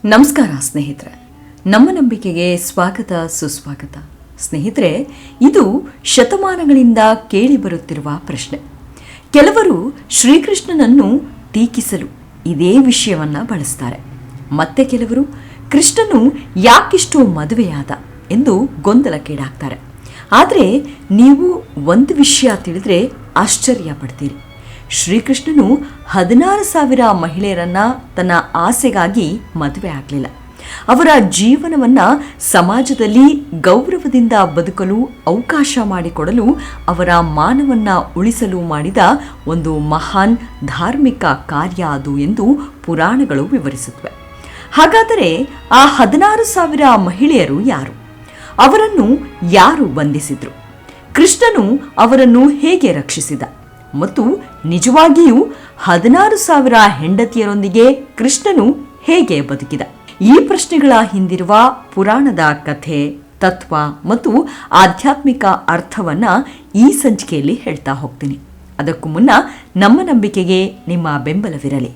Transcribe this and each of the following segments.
ನಮಸ್ಕಾರ ಸ್ನೇಹಿತರೆ, ನಮ್ಮ ನಂಬಿಕೆಗೆ ಸ್ವಾಗತ ಸುಸ್ವಾಗತ. ಸ್ನೇಹಿತರೆ, ಇದು ಶತಮಾನಗಳಿಂದ ಕೇಳಿಬರುತ್ತಿರುವ ಪ್ರಶ್ನೆ. ಕೆಲವರು ಶ್ರೀಕೃಷ್ಣನನ್ನು ಟೀಕಿಸಲು ಇದೇ ವಿಷಯವನ್ನು ಬಳಸ್ತಾರೆ. ಮತ್ತೆ ಕೆಲವರು ಕೃಷ್ಣನು ಯಾಕಿಷ್ಟು ಮದುವೆಯಾದ ಎಂದು ಗೊಂದಲಕ್ಕೀಡಾಗ್ತಾರೆ. ಆದರೆ ನೀವು ಒಂದು ವಿಷಯ ತಿಳಿದ್ರೆ ಆಶ್ಚರ್ಯ ಪಡ್ತೀರಿ. ಶ್ರೀಕೃಷ್ಣನು 16,000 ಮಹಿಳೆಯರನ್ನ ತನ್ನ ಆಸೆಗಾಗಿ ಮದುವೆ ಆಗಲಿಲ್ಲ. ಅವರ ಜೀವನವನ್ನು ಸಮಾಜದಲ್ಲಿ ಗೌರವದಿಂದ ಬದುಕಲು ಅವಕಾಶ ಮಾಡಿಕೊಡಲು, ಅವರ ಮಾನವನ್ನ ಉಳಿಸಲು ಮಾಡಿದ ಒಂದು ಮಹಾನ್ ಧಾರ್ಮಿಕ ಕಾರ್ಯ ಅದು ಎಂದು ಪುರಾಣಗಳು ವಿವರಿಸುತ್ತವೆ. ಹಾಗಾದರೆ ಆ 16,000 ಮಹಿಳೆಯರು ಯಾರು? ಅವರನ್ನು ಯಾರು ಬಂಧಿಸಿದ್ರು? ಕೃಷ್ಣನು ಅವರನ್ನು ಹೇಗೆ ರಕ್ಷಿಸಿದ? ಮತ್ತು ನಿಜವಾಗಿಯೂ 16,000 ಹೆಂಡತಿಯರೊಂದಿಗೆ ಕೃಷ್ಣನು ಹೇಗೆ ಬದುಕಿದ? ಈ ಪ್ರಶ್ನೆಗಳ ಹಿಂದಿರುವ ಪುರಾಣದ ಕಥೆ, ತತ್ವ ಮತ್ತು ಆಧ್ಯಾತ್ಮಿಕ ಅರ್ಥವನ್ನ ಈ ಸಂಚಿಕೆಯಲ್ಲಿ ಹೇಳ್ತಾ ಹೋಗ್ತೀನಿ. ಅದಕ್ಕೂ ಮುನ್ನ ನಮ್ಮ ನಂಬಿಕೆಗೆ ನಿಮ್ಮ ಬೆಂಬಲವಿರಲಿ.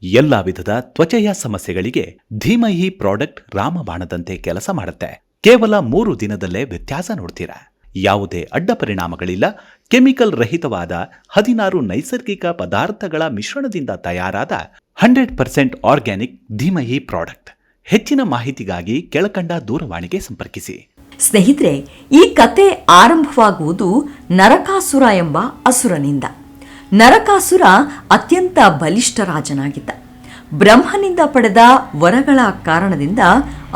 ಎಲ್ಲಾ ವಿಧದ ತ್ವಚೆಯ ಸಮಸ್ಯೆಗಳಿಗೆ ಧೀಮಹಿ ಪ್ರಾಡಕ್ಟ್ ರಾಮಬಾಣದಂತೆ ಕೆಲಸ ಮಾಡುತ್ತೆ. ಕೇವಲ 3 ದಿನದಲ್ಲೇ ವ್ಯತ್ಯಾಸ ನೋಡ್ತೀರಾ. ಯಾವುದೇ ಅಡ್ಡ ಪರಿಣಾಮಗಳಿಲ್ಲ. ಕೆಮಿಕಲ್ ರಹಿತವಾದ 16 ನೈಸರ್ಗಿಕ ಪದಾರ್ಥಗಳ ಮಿಶ್ರಣದಿಂದ ತಯಾರಾದ 100% ಆರ್ಗ್ಯಾನಿಕ್ ಧೀಮಹಿ ಪ್ರಾಡಕ್ಟ್. ಹೆಚ್ಚಿನ ಮಾಹಿತಿಗಾಗಿ ಕೆಳಕಂಡ ದೂರವಾಣಿಗೆ ಸಂಪರ್ಕಿಸಿ. ಸ್ನೇಹಿತರೆ, ಈ ಕತೆ ಆರಂಭವಾಗುವುದು ನರಕಾಸುರ ಎಂಬ ಅಸುರನಿಂದ. ನರಕಾಸುರ ಅತ್ಯಂತ ಬಲಿಷ್ಠ ರಾಜನಾಗಿದ್ದ. ಬ್ರಹ್ಮನಿಂದ ಪಡೆದ ವರಗಳ ಕಾರಣದಿಂದ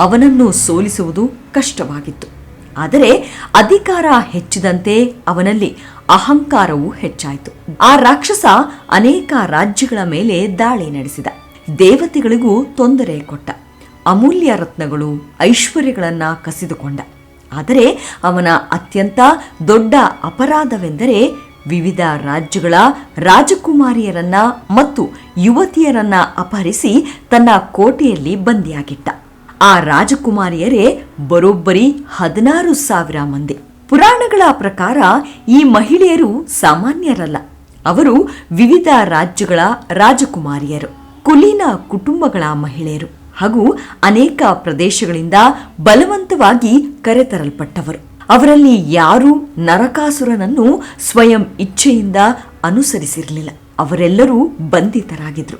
ಅವನನ್ನು ಸೋಲಿಸುವುದು ಕಷ್ಟವಾಗಿತ್ತು. ಆದರೆ ಅಧಿಕಾರ ಹೆಚ್ಚಿದಂತೆ ಅವನಲ್ಲಿ ಅಹಂಕಾರವು ಹೆಚ್ಚಾಯಿತು. ಆ ರಾಕ್ಷಸ ಅನೇಕ ರಾಜ್ಯಗಳ ಮೇಲೆ ದಾಳಿ ನಡೆಸಿದ. ದೇವತೆಗಳಿಗೂ ತೊಂದರೆ ಕೊಟ್ಟ. ಅಮೂಲ್ಯ ರತ್ನಗಳು, ಐಶ್ವರ್ಯಗಳನ್ನ ಕಸಿದುಕೊಂಡ. ಆದರೆ ಅವನ ಅತ್ಯಂತ ದೊಡ್ಡ ಅಪರಾಧವೆಂದರೆ ವಿವಿಧ ರಾಜ್ಯಗಳ ರಾಜಕುಮಾರಿಯರನ್ನ ಮತ್ತು ಯುವತಿಯರನ್ನ ಅಪಹರಿಸಿ ತನ್ನ ಕೋಟೆಯಲ್ಲಿ ಬಂದಿಯಾಗಿಟ್ಟ. ಆ ರಾಜಕುಮಾರಿಯರೇ ಬರೋಬ್ಬರಿ 16,000 ಮಂದಿ. ಪುರಾಣಗಳ ಪ್ರಕಾರ ಈ ಮಹಿಳೆಯರು ಸಾಮಾನ್ಯರಲ್ಲ. ಅವರು ವಿವಿಧ ರಾಜ್ಯಗಳ ರಾಜಕುಮಾರಿಯರು, ಕುಲೀನ ಕುಟುಂಬಗಳ ಮಹಿಳೆಯರು ಹಾಗೂ ಅನೇಕ ಪ್ರದೇಶಗಳಿಂದ ಬಲವಂತವಾಗಿ ಕರೆತರಲ್ಪಟ್ಟವರು. ಅವರಲ್ಲಿ ಯಾರೂ ನರಕಾಸುರನನ್ನು ಸ್ವಯಂ ಇಚ್ಛೆಯಿಂದ ಅನುಸರಿಸಿರಲಿಲ್ಲ. ಅವರೆಲ್ಲರೂ ಬಂಧಿತರಾಗಿದ್ರು.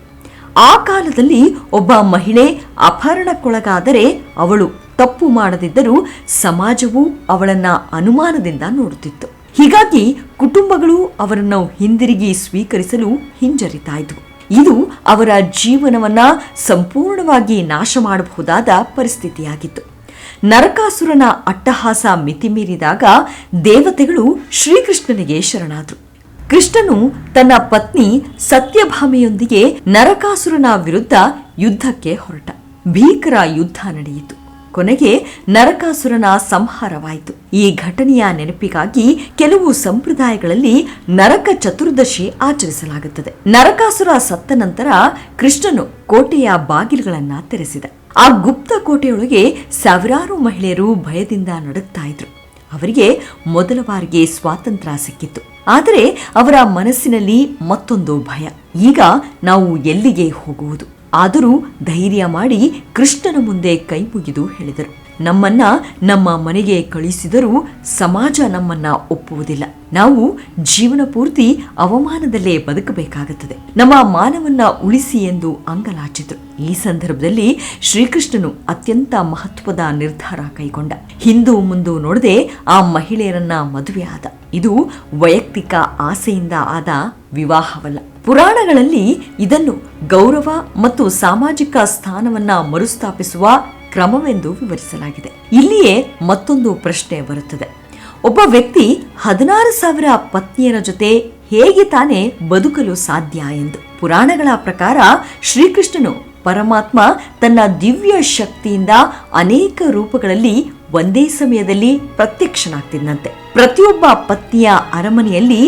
ಆ ಕಾಲದಲ್ಲಿ ಒಬ್ಬ ಮಹಿಳೆ ಅಪಹರಣಕ್ಕೊಳಗಾದರೆ ಅವಳು ತಪ್ಪು ಮಾಡದಿದ್ದರೂ ಸಮಾಜವು ಅವಳನ್ನ ಅನುಮಾನದಿಂದ ನೋಡುತ್ತಿತ್ತು. ಹೀಗಾಗಿ ಕುಟುಂಬಗಳು ಅವರನ್ನು ಹಿಂದಿರುಗಿ ಸ್ವೀಕರಿಸಲು ಹಿಂಜರಿತಾ ಇದ್ವು. ಇದು ಅವರ ಜೀವನವನ್ನ ಸಂಪೂರ್ಣವಾಗಿ ನಾಶ ಮಾಡಬಹುದಾದ ಪರಿಸ್ಥಿತಿಯಾಗಿತ್ತು. ನರಕಾಸುರನ ಅಟ್ಟಹಾಸ ಮಿತಿಮೀರಿದಾಗ ದೇವತೆಗಳು ಶ್ರೀಕೃಷ್ಣನಿಗೆ ಶರಣಾದರು. ಕೃಷ್ಣನು ತನ್ನ ಪತ್ನಿ ಸತ್ಯಭಾಮೆಯೊಂದಿಗೆ ನರಕಾಸುರನ ವಿರುದ್ಧ ಯುದ್ಧಕ್ಕೆ ಹೊರಟ. ಭೀಕರ ಯುದ್ಧ ನಡೆಯಿತು. ಕೊನೆಗೆ ನರಕಾಸುರನ ಸಂಹಾರವಾಯಿತು. ಈ ಘಟನೆಯ ನೆನಪಿಗಾಗಿ ಕೆಲವು ಸಂಪ್ರದಾಯಗಳಲ್ಲಿ ನರಕ ಚತುರ್ದಶಿ ಆಚರಿಸಲಾಗುತ್ತದೆ. ನರಕಾಸುರ ಸತ್ತ ನಂತರ ಕೃಷ್ಣನು ಕೋಟೆಯ ಬಾಗಿಲುಗಳನ್ನ ತೆರೆಸಿದ. ಆ ಗುಪ್ತ ಕೋಟೆಯೊಳಗೆ ಸಾವಿರಾರು ಮಹಿಳೆಯರು ಭಯದಿಂದ ನಡುಗ್ತಾ ಇದ್ರು. ಅವರಿಗೆ ಮೊದಲ ಬಾರಿಗೆ ಸ್ವಾತಂತ್ರ್ಯ ಸಿಕ್ಕಿತ್ತು. ಆದರೆ ಅವರ ಮನಸ್ಸಿನಲ್ಲಿ ಮತ್ತೊಂದು ಭಯ. ಈಗ ನಾವು ಎಲ್ಲಿಗೆ ಹೋಗುವುದು? ಆದರೂ ಧೈರ್ಯ ಮಾಡಿ ಕೃಷ್ಣನ ಮುಂದೆ ಕೈ ಮುಗಿದು ಹೇಳಿದರು, ನಮ್ಮನ್ನ ನಮ್ಮ ಮನೆಗೆ ಕಳಿಸಿದರೂ ಸಮಾಜ ನಮ್ಮನ್ನ ಒಪ್ಪುವುದಿಲ್ಲ. ನಾವು ಜೀವನ ಪೂರ್ತಿ ಅವಮಾನದಲ್ಲೇ ಬದುಕಬೇಕಾಗುತ್ತದೆ. ನಮ್ಮ ಮಾನವನ್ನ ಉಳಿಸಿ ಎಂದು ಅಂಗಲಾಚಿದ್ರು. ಈ ಸಂದರ್ಭದಲ್ಲಿ ಶ್ರೀಕೃಷ್ಣನು ಅತ್ಯಂತ ಮಹತ್ವದ ನಿರ್ಧಾರ ಕೈಗೊಂಡ. ಹಿಂದು ಮುಂದು ನೋಡದೆ ಆ ಮಹಿಳೆಯರನ್ನ ಮದುವೆಯಾದ. ಇದು ವೈಯಕ್ತಿಕ ಆಸೆಯಿಂದ ಆದ ವಿವಾಹವಲ್ಲ. ಪುರಾಣಗಳಲ್ಲಿ ಇದನ್ನು ಗೌರವ ಮತ್ತು ಸಾಮಾಜಿಕ ಸ್ಥಾನವನ್ನ ಮರುಸ್ಥಾಪಿಸುವ ಕ್ರಮವೆಂದು ವಿವರಿಸಲಾಗಿದೆ. ಇಲ್ಲಿಯೇ ಮತ್ತೊಂದು ಪ್ರಶ್ನೆ ಬರುತ್ತದೆ. ಒಬ್ಬ ವ್ಯಕ್ತಿ 16,000 ಪತ್ನಿಯರ ಜೊತೆ ಹೇಗೆ ತಾನೇ ಬದುಕಲು ಸಾಧ್ಯ ಎಂದು. ಪುರಾಣಗಳ ಪ್ರಕಾರ ಶ್ರೀಕೃಷ್ಣನು ಪರಮಾತ್ಮ ತನ್ನ ದಿವ್ಯ ಶಕ್ತಿಯಿಂದ ಅನೇಕ ರೂಪಗಳಲ್ಲಿ ಒಂದೇ ಸಮಯದಲ್ಲಿ ಪ್ರತ್ಯಕ್ಷನಾಗ್ತಿದ್ದಂತೆ. ಪ್ರತಿಯೊಬ್ಬ ಪತ್ನಿಯ ಅರಮನೆಯಲ್ಲಿ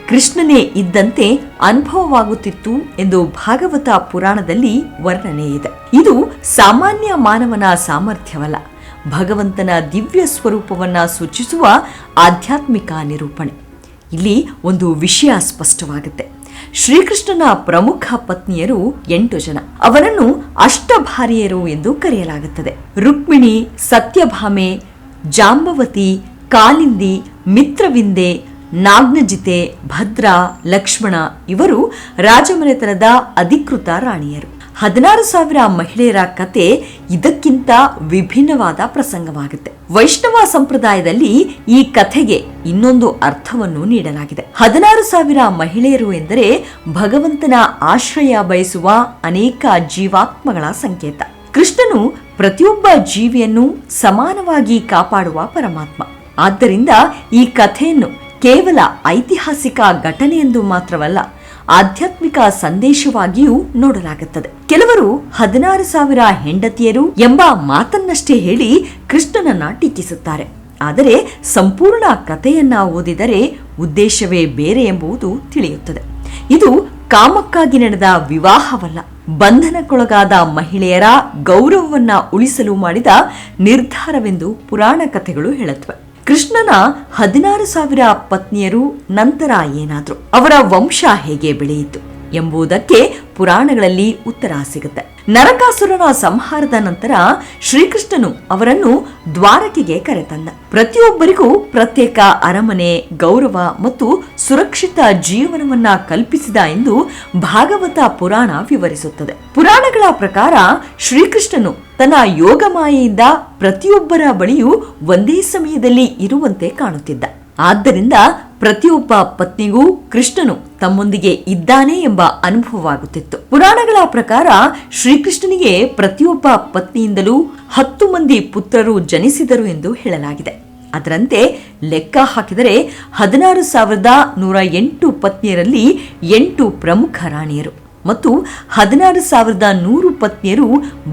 ಕೃಷ್ಣನೇ ಇದ್ದಂತೆ ಅನುಭವವಾಗುತ್ತಿತ್ತು ಎಂದು ಭಾಗವತ ಪುರಾಣದಲ್ಲಿ ವರ್ಣನೆ ಇದೆ. ಇದು ಸಾಮಾನ್ಯ ಮಾನವನ ಸಾಮರ್ಥ್ಯವಲ್ಲ, ಭಗವಂತನ ದಿವ್ಯ ಸ್ವರೂಪವನ್ನ ಸೂಚಿಸುವ ಆಧ್ಯಾತ್ಮಿಕ ನಿರೂಪಣೆ. ಇಲ್ಲಿ ಒಂದು ವಿಷಯ ಸ್ಪಷ್ಟವಾಗುತ್ತೆ. ಶ್ರೀಕೃಷ್ಣನ ಪ್ರಮುಖ ಪತ್ನಿಯರು 8 ಜನ. ಅವರನ್ನು ಅಷ್ಟಭಾರ್ಯರು ಎಂದು ಕರೆಯಲಾಗುತ್ತದೆ. ರುಕ್ಮಿಣಿ, ಸತ್ಯಭಾಮೆ, ಜಾಂಬವತಿ, ಕಾಲಿಂದಿ, ಮಿತ್ರವಿಂದೆ, ನಾಗ್ನಜಿತೆ, ಭದ್ರಾ, ಲಕ್ಷ್ಮಣ ಇವರು ರಾಜಮನೆತನದ ಅಧಿಕೃತ ರಾಣಿಯರು. 16,000 ಮಹಿಳೆಯರ ಕತೆ ಇದಕ್ಕಿಂತ ವಿಭಿನ್ನವಾದ ಪ್ರಸಂಗವಾಗುತ್ತೆ. ವೈಷ್ಣವ ಸಂಪ್ರದಾಯದಲ್ಲಿ ಈ ಕಥೆಗೆ ಇನ್ನೊಂದು ಅರ್ಥವನ್ನು ನೀಡಲಾಗಿದೆ. 16,000 ಮಹಿಳೆಯರು ಎಂದರೆ ಭಗವಂತನ ಆಶ್ರಯ ಬಯಸುವ ಅನೇಕ ಜೀವಾತ್ಮಗಳ ಸಂಕೇತ. ಕೃಷ್ಣನು ಪ್ರತಿಯೊಬ್ಬ ಜೀವಿಯನ್ನು ಸಮಾನವಾಗಿ ಕಾಪಾಡುವ ಪರಮಾತ್ಮ. ಆದ್ದರಿಂದ ಈ ಕಥೆಯನ್ನು ಕೇವಲ ಐತಿಹಾಸಿಕ ಘಟನೆಯೆಂದು ಮಾತ್ರವಲ್ಲ, ಆಧ್ಯಾತ್ಮಿಕ ಸಂದೇಶವಾಗಿಯೂ ನೋಡಲಾಗುತ್ತದೆ. ಕೆಲವರು 16,000 ಹೆಂಡತಿಯರು ಎಂಬ ಮಾತನ್ನಷ್ಟೇ ಹೇಳಿ ಕೃಷ್ಣನನ್ನ ಟೀಕಿಸುತ್ತಾರೆ. ಆದರೆ ಸಂಪೂರ್ಣ ಕಥೆಯನ್ನ ಓದಿದರೆ ಉದ್ದೇಶವೇ ಬೇರೆ ಎಂಬುದು ತಿಳಿಯುತ್ತದೆ. ಇದು ಕಾಮಕ್ಕಾಗಿ ನಡೆದ ವಿವಾಹವಲ್ಲ, ಬಂಧನಕ್ಕೊಳಗಾದ ಮಹಿಳೆಯರ ಗೌರವವನ್ನ ಉಳಿಸಲು ಮಾಡಿದ ನಿರ್ಧಾರವೆಂದು ಪುರಾಣ ಕಥೆಗಳು ಹೇಳುತ್ತವೆ. ಕೃಷ್ಣನ 16,000 ಪತ್ನಿಯರು ನಂತರ ಏನಾದ್ರು, ಅವರ ವಂಶ ಹೇಗೆ ಬೆಳೆಯಿತು ಎಂಬುದಕ್ಕೆ ಪುರಾಣಗಳಲ್ಲಿ ಉತ್ತರ ಸಿಗುತ್ತೆ. ನರಕಾಸುರನ ಸಂಹಾರದ ನಂತರ ಶ್ರೀಕೃಷ್ಣನು ಅವರನ್ನು ದ್ವಾರಕೆಗೆ ಕರೆತಂದ. ಪ್ರತಿಯೊಬ್ಬರಿಗೂ ಪ್ರತ್ಯೇಕ ಅರಮನೆ, ಗೌರವ ಮತ್ತು ಸುರಕ್ಷಿತ ಜೀವನವನ್ನ ಕಲ್ಪಿಸಿದ ಎಂದು ಭಾಗವತ ಪುರಾಣ ವಿವರಿಸುತ್ತದೆ. ಪುರಾಣಗಳ ಪ್ರಕಾರ ಶ್ರೀಕೃಷ್ಣನು ತನ್ನ ಯೋಗಮಾಯೆಯಿಂದ ಪ್ರತಿಯೊಬ್ಬರ ಬಳಿಯೂ ಒಂದೇ ಸಮಯದಲ್ಲಿ ಇರುವಂತೆ ಕಾಣುತ್ತಿದ್ದ. ಆದ್ದರಿಂದ ಪ್ರತಿಯೊಬ್ಬ ಪತ್ನಿಗೂ ಕೃಷ್ಣನು ತಮ್ಮೊಂದಿಗೆ ಇದ್ದಾನೆ ಎಂಬ ಅನುಭವವಾಗುತ್ತಿತ್ತು. ಪುರಾಣಗಳ ಪ್ರಕಾರ ಶ್ರೀಕೃಷ್ಣನಿಗೆ ಪ್ರತಿಯೊಬ್ಬ ಪತ್ನಿಯಿಂದಲೂ 10 ಮಂದಿ ಪುತ್ರರು ಜನಿಸಿದರು ಎಂದು ಹೇಳಲಾಗಿದೆ. ಅದರಂತೆ ಲೆಕ್ಕ ಹಾಕಿದರೆ 16,108 ಪತ್ನಿಯರಲ್ಲಿ 8 ಪ್ರಮುಖ ರಾಣಿಯರು ಮತ್ತು 16,100 ಪತ್ನಿಯರು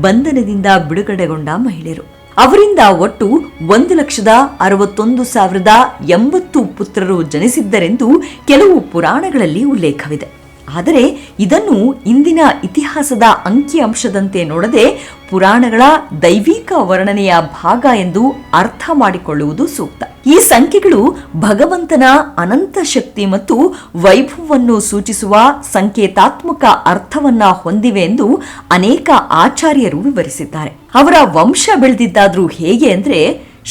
ಬಂಧನದಿಂದ ಬಿಡುಗಡೆಗೊಂಡ ಮಹಿಳೆಯರು. ಅವರಿಂದ ಒಟ್ಟು 1,61,080 ಪುತ್ರರು ಜನಿಸಿದ್ದರೆಂದು ಕೆಲವು ಪುರಾಣಗಳಲ್ಲಿ ಉಲ್ಲೇಖವಿದೆ. ಆದರೆ ಇದನ್ನು ಇಂದಿನ ಇತಿಹಾಸದ ಅಂಕಿಅಂಶದಂತೆ ನೋಡದೆ ಪುರಾಣಗಳ ದೈವಿಕ ವರ್ಣನೆಯ ಭಾಗ ಎಂದು ಅರ್ಥ ಮಾಡಿಕೊಳ್ಳುವುದು ಸೂಕ್ತ. ಈ ಸಂಖ್ಯೆಗಳು ಭಗವಂತನ ಅನಂತ ಶಕ್ತಿ ಮತ್ತು ವೈಭವವನ್ನು ಸೂಚಿಸುವ ಸಂಕೇತಾತ್ಮಕ ಅರ್ಥವನ್ನ ಹೊಂದಿವೆ ಎಂದು ಅನೇಕ ಆಚಾರ್ಯರು ವಿವರಿಸಿದ್ದಾರೆ. ಅವರ ವಂಶ ಬೆಳೆದಿದ್ದಾದ್ರೂ ಹೇಗೆ ಅಂದ್ರೆ,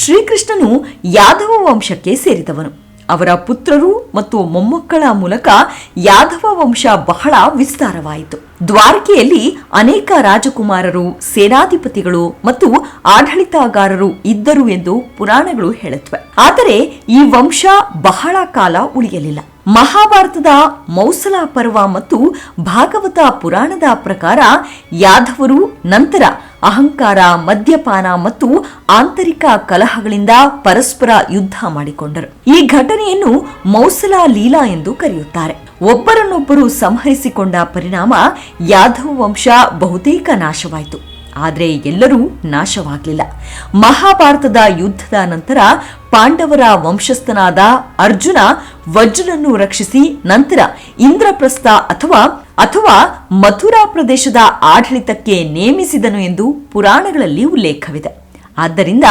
ಶ್ರೀಕೃಷ್ಣನು ಯಾದವ ವಂಶಕ್ಕೆ ಸೇರಿದವನು. ಅವರ ಪುತ್ರರು ಮತ್ತು ಮೊಮ್ಮಕ್ಕಳ ಮೂಲಕ ಯಾದವ ವಂಶ ಬಹಳ ವಿಸ್ತಾರವಾಯಿತು. ದ್ವಾರಕೆಯಲ್ಲಿ ಅನೇಕ ರಾಜಕುಮಾರರು, ಸೇನಾಧಿಪತಿಗಳು ಮತ್ತು ಆಡಳಿತಗಾರರು ಇದ್ದರು ಎಂದು ಪುರಾಣಗಳು ಹೇಳುತ್ತವೆ. ಆದರೆ ಈ ವಂಶ ಬಹಳ ಕಾಲ ಉಳಿಯಲಿಲ್ಲ. ಮಹಾಭಾರತದ ಮೌಸಲ ಪರ್ವ ಮತ್ತು ಭಾಗವತ ಪುರಾಣದ ಪ್ರಕಾರ ಯಾದವರು ನಂತರ ಅಹಂಕಾರ, ಮದ್ಯಪಾನ ಮತ್ತು ಆಂತರಿಕ ಕಲಹಗಳಿಂದ ಪರಸ್ಪರ ಯುದ್ಧ ಮಾಡಿಕೊಂಡರು. ಈ ಘಟನೆಯನ್ನು ಮೌಸಲ ಲೀಲಾ ಎಂದು ಕರೆಯುತ್ತಾರೆ. ಒಬ್ಬರನ್ನೊಬ್ಬರು ಸಂಹರಿಸಿಕೊಂಡ ಪರಿಣಾಮ ಯಾದವ ವಂಶ ಬಹುತೇಕ ನಾಶವಾಯಿತು. ಆದರೆ ಎಲ್ಲರೂ ನಾಶವಾಗಲಿಲ್ಲ. ಮಹಾಭಾರತದ ಯುದ್ಧದ ನಂತರ ಪಾಂಡವರ ವಂಶಸ್ಥನಾದ ಅರ್ಜುನ ವಜ್ರನನ್ನು ರಕ್ಷಿಸಿ ನಂತರ ಇಂದ್ರಪ್ರಸ್ಥ ಅಥವಾ ಮಥುರಾ ಪ್ರದೇಶದ ಆಡಳಿತಕ್ಕೆ ನೇಮಿಸಿದನು ಎಂದು ಪುರಾಣಗಳಲ್ಲಿ ಉಲ್ಲೇಖವಿದೆ. ಆದ್ದರಿಂದ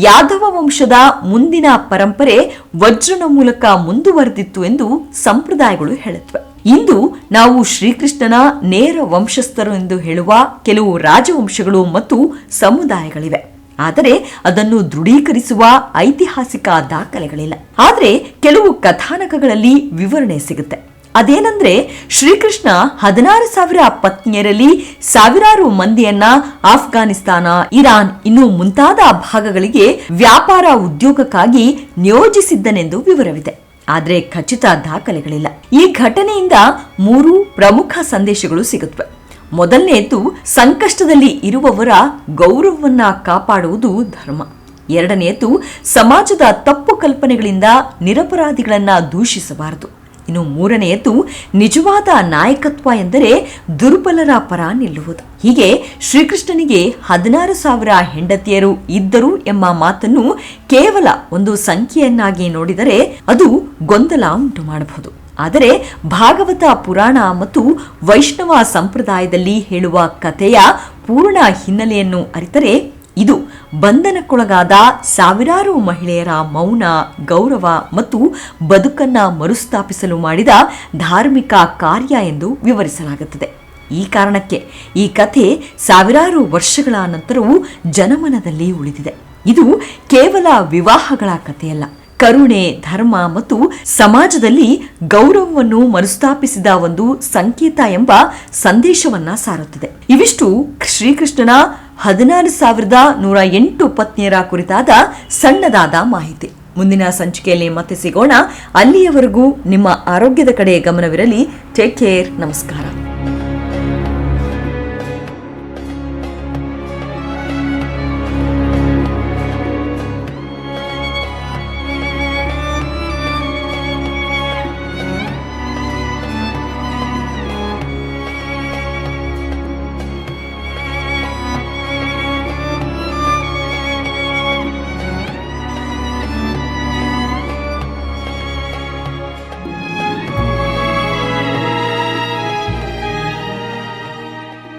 ಯಾದವ ವಂಶದ ಮುಂದಿನ ಪರಂಪರೆ ವಜ್ರನ ಮೂಲಕ ಮುಂದುವರೆದಿತ್ತು ಎಂದು ಸಂಪ್ರದಾಯಗಳು ಹೇಳುತ್ತವೆ. ಇಂದು ನಾವು ಶ್ರೀಕೃಷ್ಣನ ನೇರ ವಂಶಸ್ಥರು ಎಂದು ಹೇಳುವ ಕೆಲವು ರಾಜವಂಶಗಳು ಮತ್ತು ಸಮುದಾಯಗಳಿವೆ. ಆದರೆ ಅದನ್ನು ದೃಢೀಕರಿಸುವ ಐತಿಹಾಸಿಕ ದಾಖಲೆಗಳಿಲ್ಲ. ಆದರೆ ಕೆಲವು ಕಥಾನಕಗಳಲ್ಲಿ ವಿವರಣೆ ಸಿಗುತ್ತೆ. ಅದೇನೆಂದ್ರೆ, ಶ್ರೀಕೃಷ್ಣ 16,000 ಪತ್ನಿಯರಲ್ಲಿ ಸಾವಿರಾರು ಮಂದಿಯನ್ನ ಆಫ್ಘಾನಿಸ್ತಾನ, ಇರಾನ್ ಇನ್ನು ಮುಂತಾದ ಭಾಗಗಳಿಗೆ ವ್ಯಾಪಾರ ಉದ್ಯೋಗಕ್ಕಾಗಿ ನಿಯೋಜಿಸಿದ್ದನೆಂದು ವಿವರವಿದೆ. ಆದರೆ ಖಚಿತ ದಾಖಲೆಗಳಿಲ್ಲ. ಈ ಘಟನೆಯಿಂದ 3 ಪ್ರಮುಖ ಸಂದೇಶಗಳು ಸಿಗುತ್ತವೆ. ಮೊದಲನೆಯದು, ಸಂಕಷ್ಟದಲ್ಲಿ ಇರುವವರ ಗೌರವವನ್ನ ಕಾಪಾಡುವುದು ಧರ್ಮ. ಎರಡನೆಯದು, ಸಮಾಜದ ತಪ್ಪು ಕಲ್ಪನೆಗಳಿಂದ ನಿರಪರಾಧಿಗಳನ್ನ ದೂಷಿಸಬಾರದು. ಇನ್ನು ಮೂರನೆಯದು, ನಿಜವಾದ ನಾಯಕತ್ವ ಎಂದರೆ ದುರ್ಬಲರ ಪರ ನಿಲ್ಲುವುದು. ಹೀಗೆ ಶ್ರೀಕೃಷ್ಣನಿಗೆ 16,000 ಹೆಂಡತಿಯರು ಇದ್ದರು ಎಂಬ ಮಾತನ್ನು ಕೇವಲ ಒಂದು ಸಂಖ್ಯೆಯನ್ನಾಗಿ ನೋಡಿದರೆ ಅದು ಗೊಂದಲ ಉಂಟು ಮಾಡಬಹುದು. ಆದರೆ ಭಾಗವತ ಪುರಾಣ ಮತ್ತು ವೈಷ್ಣವ ಸಂಪ್ರದಾಯದಲ್ಲಿ ಹೇಳುವ ಕಥೆಯ ಪೂರ್ಣ ಹಿನ್ನೆಲೆಯನ್ನು ಅರಿತರೆ ಇದು ಬಂಧನಕ್ಕೊಳಗಾದ ಸಾವಿರಾರು ಮಹಿಳೆಯರ ಮೌನ, ಗೌರವ ಮತ್ತು ಬದುಕನ್ನ ಮರುಸ್ಥಾಪಿಸಲು ಮಾಡಿದ ಧಾರ್ಮಿಕ ಕಾರ್ಯ ಎಂದು ವಿವರಿಸಲಾಗುತ್ತದೆ. ಈ ಕಾರಣಕ್ಕೆ ಈ ಕಥೆ ಸಾವಿರಾರು ವರ್ಷಗಳ ನಂತರವೂ ಜನಮನದಲ್ಲಿ ಉಳಿದಿದೆ. ಇದು ಕೇವಲ ವಿವಾಹಗಳ ಕಥೆಯಲ್ಲ, ಕರುಣೆ, ಧರ್ಮ ಮತ್ತು ಸಮಾಜದಲ್ಲಿ ಗೌರವವನ್ನು ಮರುಸ್ಥಾಪಿಸಿದ ಒಂದು ಸಂಕೇತ ಎಂಬ ಸಂದೇಶವನ್ನ ಸಾರುತ್ತದೆ. ಇವಿಷ್ಟು ಶ್ರೀಕೃಷ್ಣನ 16,108 ಪತ್ನಿಯರ ಕುರಿತಾದ ಸಣ್ಣದಾದ ಮಾಹಿತಿ. ಮುಂದಿನ ಸಂಚಿಕೆಯಲ್ಲಿ ಮತ್ತೆ ಸಿಗೋಣ. ಅಲ್ಲಿಯವರೆಗೂ ನಿಮ್ಮ ಆರೋಗ್ಯದ ಕಡೆ ಗಮನವಿರಲಿ. Take care. ನಮಸ್ಕಾರ.